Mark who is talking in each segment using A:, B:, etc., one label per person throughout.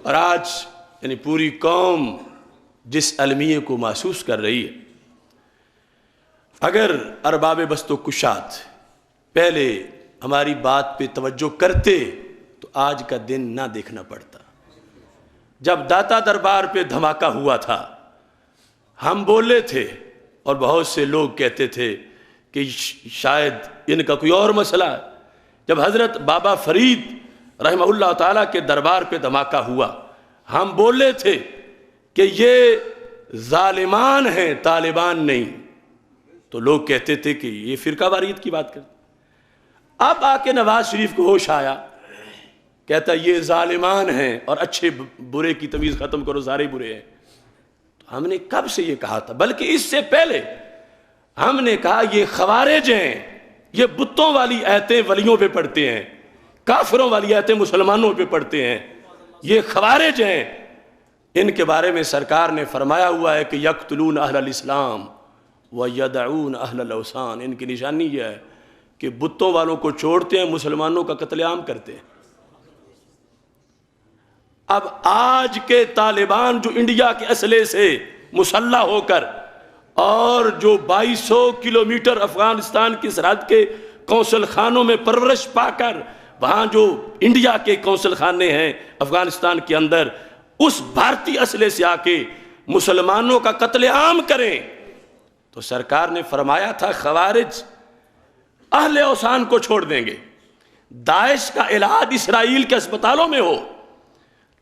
A: اور آج یعنی پوری قوم جس المیے کو محسوس کر رہی ہے، اگر ارباب بست و کشاد پہلے ہماری بات پہ توجہ کرتے تو آج کا دن نہ دیکھنا پڑتا۔ جب داتا دربار پہ دھماکہ ہوا تھا، ہم بولے تھے اور بہت سے لوگ کہتے تھے کہ شاید ان کا کوئی اور مسئلہ ہے۔ جب حضرت بابا فرید رحمہ اللہ تعالیٰ کے دربار پہ دھماکہ ہوا، ہم بولے تھے کہ یہ ظالمان ہیں، طالبان نہیں۔ تو لوگ کہتے تھے کہ یہ فرقہ واریت کی بات کرتے۔ اب آ کے نواز شریف کو ہوش آیا، کہتا یہ ظالمان ہیں اور اچھے برے کی تمیز ختم کرو، سارے برے ہیں۔ تو ہم نے کب سے یہ کہا تھا، بلکہ اس سے پہلے ہم نے کہا یہ خوارج ہیں، یہ بتوں والی آیتیں ولیوں پہ پڑھتے ہیں، کافروں والی آیتیں مسلمانوں پہ پڑھتے ہیں، یہ خوارج ہیں۔ ان کے بارے میں سرکار نے فرمایا ہوا ہے کہ یقتلون اہل الاسلام ویدعون اہل الاوثان، ان کی نشانی یہ ہے کہ بتوں والوں کو چھوڑتے ہیں، مسلمانوں کا قتل عام کرتے ہیں۔ اب آج کے طالبان جو انڈیا کے اسلحے سے مسلح ہو کر اور جو 2200 کلومیٹر افغانستان کی سرحد کے قونصل خانوں میں پرورش پا کر، وہاں جو انڈیا کے قونصل خانے ہیں افغانستان کے اندر، اس بھارتی اسلحے سے آ کے مسلمانوں کا قتل عام کریں، تو سرکار نے فرمایا تھا خوارج اہل اوثان کو چھوڑ دیں گے۔ داعش کا علاج اسرائیل کے اسپتالوں میں ہو،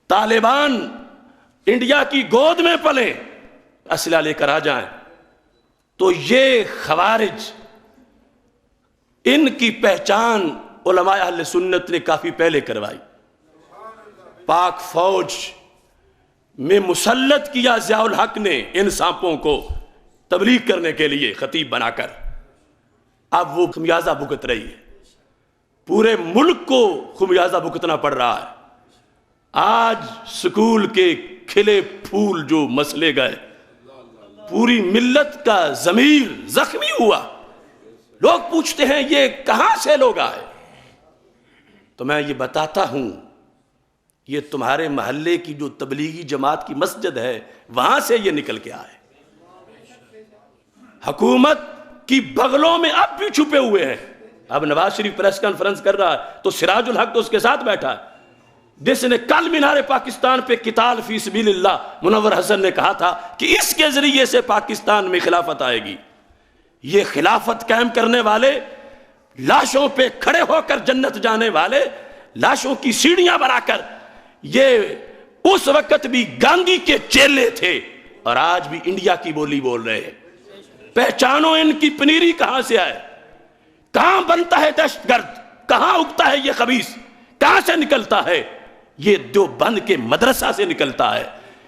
A: طالبان انڈیا کی گود میں پلیں، اسلحہ لے کر آ جائیں، تو یہ خوارج ان کی پہچان علماء اہل سنت نے کافی پہلے کروائی۔ پاک فوج میں مسلط کیا ضیاء الحق نے ان سانپوں کو تبلیغ کرنے کے لیے خطیب بنا کر، اب وہ خمیازہ بھگت رہی ہے، پورے ملک کو خمیازہ بھگتنا پڑ رہا ہے۔ آج سکول کے کھلے پھول جو مسلے گئے، پوری ملت کا ضمیر زخمی ہوا۔ لوگ پوچھتے ہیں یہ کہاں سے لوگ آئے؟ تو میں یہ بتاتا ہوں، یہ تمہارے محلے کی جو تبلیغی جماعت کی مسجد ہے وہاں سے یہ نکل کے آئے۔ حکومت کی بغلوں میں اب بھی چھپے ہوئے ہیں۔ اب نواز شریف پریس کانفرنس کر رہا ہے تو سراج الحق تو اس کے ساتھ بیٹھا ہے، جس نے کل مینار پاکستان پہ قتال فی سبیل اللہ منور حسن نے کہا تھا کہ اس کے ذریعے سے پاکستان میں خلافت آئے گی۔ یہ خلافت قائم کرنے والے، لاشوں پہ کھڑے ہو کر جنت جانے والے، لاشوں کی سیڑھیاں بنا کر، یہ اس وقت بھی گاندھی کے چیلے تھے اور آج بھی انڈیا کی بولی بول رہے ہیں۔ پہچانو ان کی پنیری کہاں سے آئے، کہاں بنتا ہے دہشت گرد، کہاں اگتا ہے یہ خبیث، کہاں سے نکلتا ہے؟ یہ دیوبند کے مدرسہ سے نکلتا ہے،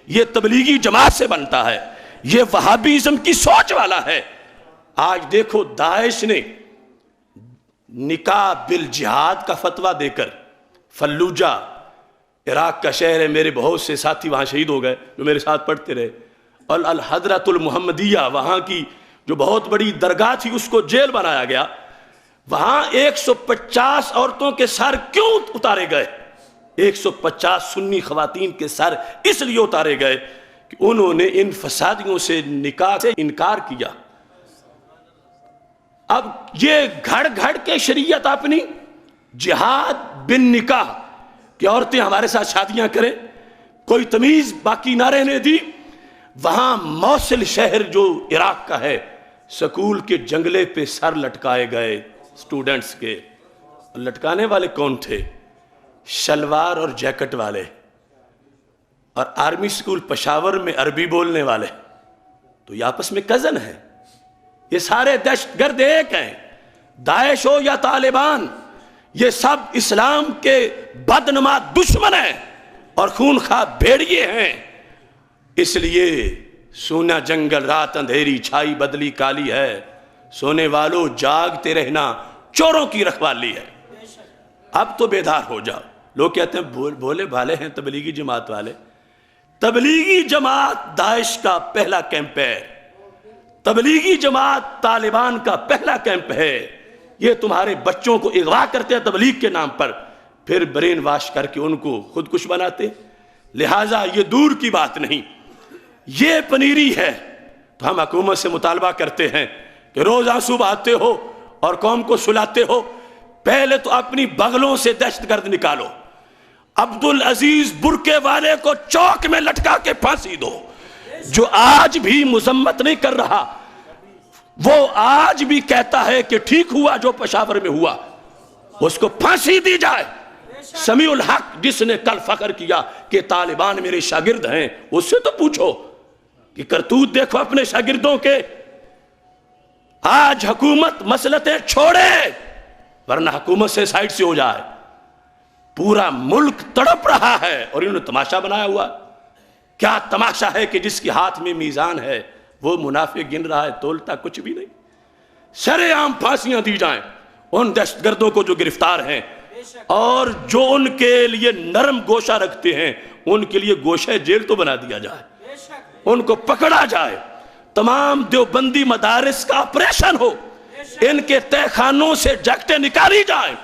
A: یہ تبلیغی جماعت سے بنتا ہے، یہ وہابیزم کی سوچ والا ہے۔ آج دیکھو داعش نے نکاح بالجہاد کا فتویٰ دے کر، فلوجہ عراق کا شہر ہے، میرے بہت سے ساتھی وہاں شہید ہو گئے جو میرے ساتھ پڑھتے رہے، اور الحضرت المحمدیہ وہاں کی جو بہت بڑی درگاہ تھی اس کو جیل بنایا گیا۔ وہاں 150 عورتوں کے سر کیوں اتارے گئے؟ 150 سنی خواتین کے سر اس لیے اتارے گئے کہ انہوں نے ان فسادیوں سے نکاح سے انکار کیا۔ اب یہ گھڑ گھڑ کے شریعت اپنی جہاد بن نکاح کہ عورتیں ہمارے ساتھ شادیاں کریں، کوئی تمیز باقی نہ رہنے دی۔ وہاں موصل شہر جو عراق کا ہے، سکول کے جنگلے پہ سر لٹکائے گئے سٹوڈنٹس کے۔ لٹکانے والے کون تھے؟ شلوار اور جیکٹ والے، اور آرمی سکول پشاور میں عربی بولنے والے، تو یہ آپس میں کزن ہیں، یہ سارے دہشت گرد ایک ہیں۔ داعش ہو یا طالبان، یہ سب اسلام کے بدنما دشمن ہیں اور خونخوار بھیڑیے ہیں۔ اس لیے سونا جنگل رات اندھیری چھائی بدلی کالی ہے، سونے والوں جاگتے رہنا چوروں کی رکھوالی ہے۔ اب تو بیدار ہو جاؤ۔ لوگ کہتے ہیں بھولے بھالے ہیں تبلیغی جماعت والے۔ تبلیغی جماعت داعش کا پہلا کیمپ ہے، تبلیغی جماعت طالبان کا پہلا کیمپ ہے۔ یہ تمہارے بچوں کو اغوا کرتے ہیں تبلیغ کے نام پر، پھر برین واش کر کے ان کو خودکش بناتے۔ لہٰذا یہ دور کی بات نہیں، یہ پنیری ہے۔ تو ہم حکومت سے مطالبہ کرتے ہیں کہ روز آنسو بہاتے ہو اور قوم کو سلاتے ہو، پہلے تو اپنی بغلوں سے دہشت گرد نکالو، عبدالعزیز برقے والے کو چوک میں لٹکا کے پھانسی دو، جو آج بھی مذمت نہیں کر رہا، وہ آج بھی کہتا ہے کہ ٹھیک ہوا جو پشاور میں ہوا، اس کو پھانسی دی جائے۔ سمیع الحق جس نے کل فخر کیا کہ طالبان میرے شاگرد ہیں، اس سے تو پوچھو کہ کرتوت دیکھو اپنے شاگردوں کے۔ آج حکومت مسلطیں چھوڑے ورنہ حکومت سے سائٹ سے ہو جائے۔ پورا ملک تڑپ رہا ہے اور انہوں نے تماشا بنایا ہوا۔ کیا تماشا ہے کہ جس کے ہاتھ میں میزان ہے وہ منافع گن رہا ہے، تولتا کچھ بھی نہیں۔ سرے عام پھانسیاں دی جائیں ان دہشت گردوں کو جو گرفتار ہیں، اور جو ان کے لیے نرم گوشہ رکھتے ہیں ان کے لیے گوشہ جیل تو بنا دیا جائے، ان کو پکڑا جائے۔ تمام دیوبندی مدارس کا آپریشن ہو، ان کے تہہ خانوں سے جیکٹیں نکالی جائیں،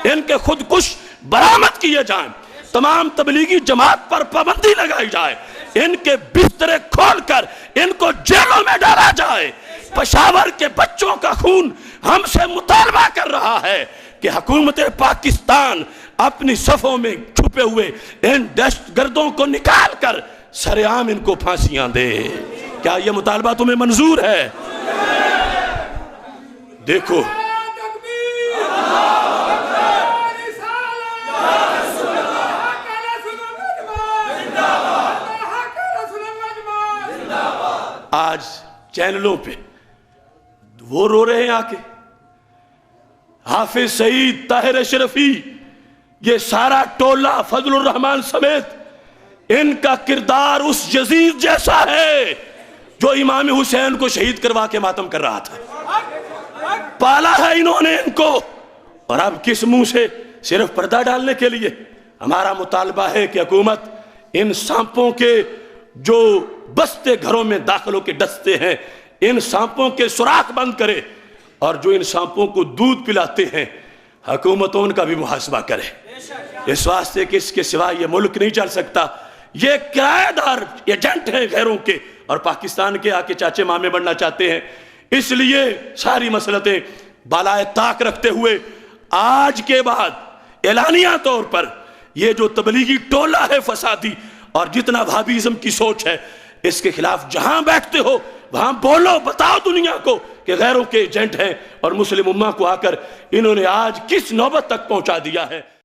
A: ان کے خودکش برآمد کیے جائیں، تمام تبلیغی جماعت پر پابندی لگائی جائے، ان کے بسترے کھول کر ان کو جیلوں میں ڈالا جائے۔ پشاور کے بچوں کا خون ہم سے مطالبہ کر رہا ہے کہ حکومت پاکستان اپنی صفوں میں چھپے ہوئے ان دہشت گردوں کو نکال کر سر عام ان کو پھانسیاں دے۔ کیا یہ مطالبہ تمہیں منظور ہے؟ دیکھو آج چینلوں پہ وہ رو رہے ہیں آ کے، حافظ سعید، طاہر اشرفی، یہ سارا ٹولہ، فضل الرحمان سمیت، ان کا کردار اس یزید جیسا ہے جو امام حسین کو شہید کروا کے ماتم کر رہا تھا۔ پالا ہے انہوں نے ان کو، اور اب کس منہ سے؟ صرف پردہ ڈالنے کے لیے۔ ہمارا مطالبہ ہے کہ حکومت ان سانپوں کے جو بستے گھروں میں داخل ہو کے ڈستے ہیں، ان سانپوں کے سوراخ بند کرے، اور جو ان سانپوں کو دودھ پلاتے ہیں حکومتوں ان کا بھی محاسبہ کرے۔ اس واسطے کہ اس کے سوا یہ ملک نہیں چل سکتا۔ یہ کرایہ دار ایجنٹ ہیں غیروں کے، اور پاکستان کے آ کے چاچے مامے بننا چاہتے ہیں۔ اس لیے ساری مسلطیں بالائے طاق رکھتے ہوئے آج کے بعد اعلانیہ طور پر یہ جو تبلیغی ٹولہ ہے فسادی، اور جتنا وہابیزم کی سوچ ہے، اس کے خلاف جہاں بیٹھتے ہو وہاں بولو، بتاؤ دنیا کو کہ غیروں کے ایجنٹ ہیں، اور مسلم امہ کو آ کر انہوں نے آج کس نوبت تک پہنچا دیا ہے۔